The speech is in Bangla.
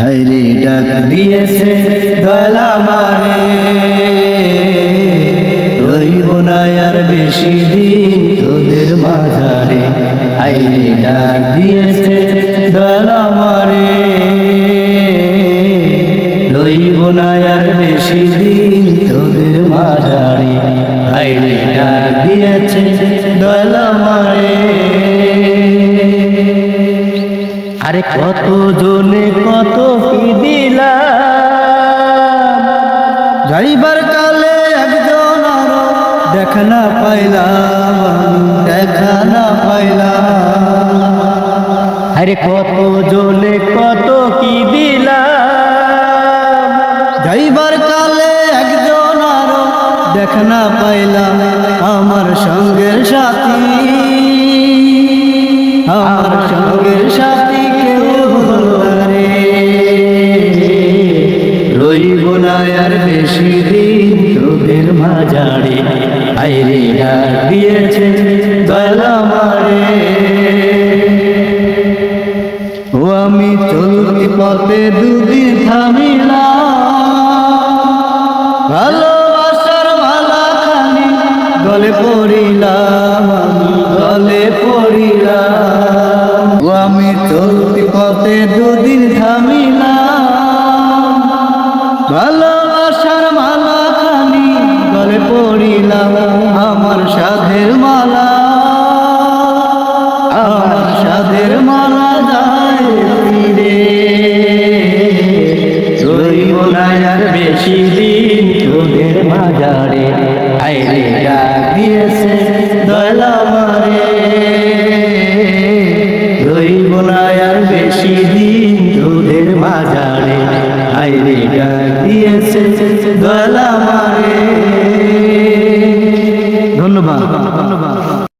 হায়রে ডাক দিয়েছে দয়ালা মারে, রইব না আর বেশি দিন তোদের মাঝারে। হায়রে ডাক দিয়েছে দয়ালা মারে, রইব না আর বেশি দিন তোদের মাঝারে। হায়রে ডাক দিয়েছে দয়ালা মারে। আরে কত জনে কত কি দিলাম, যাইবার কালে একজন আরো দেখা না পাইলাম, দেখা না পাইলাম। আরে কত জনে কত কি দিলাম, যাইবার কালে একজন আরো দেখা না পাইলাম। আমার সঙ্গের সাথী, আমার সঙ্গের সাথী কেউ হলো রে, রইব না আর বেশি দিন তোদের মাঝারে। হায়রে ডাক দিয়েছে দয়ালা মারে। ও আমি চলতি পথে দুদিন থামিলাম, ভালোবাসার মালা খানি গলে পড়িলাম, আমি গলে পড়িলাম। ও আমি চলতি পথে দুদিন থামিলাম, ভালোবাসার মালা খানি গলে পড়িলাম। আমার সাধের মালা, আমার সাধের মালা যায় ফিরে, রইব না আর বেশি দিন তোদের মাঝারে। হায়রে ডাক দিয়েছে দয়ালা মারে, রইব না আর বেশি দিন তোদের মাঝারে। হায়রে ডাক দিয়েছে দয়ালা মারে। ধন্যবাদ।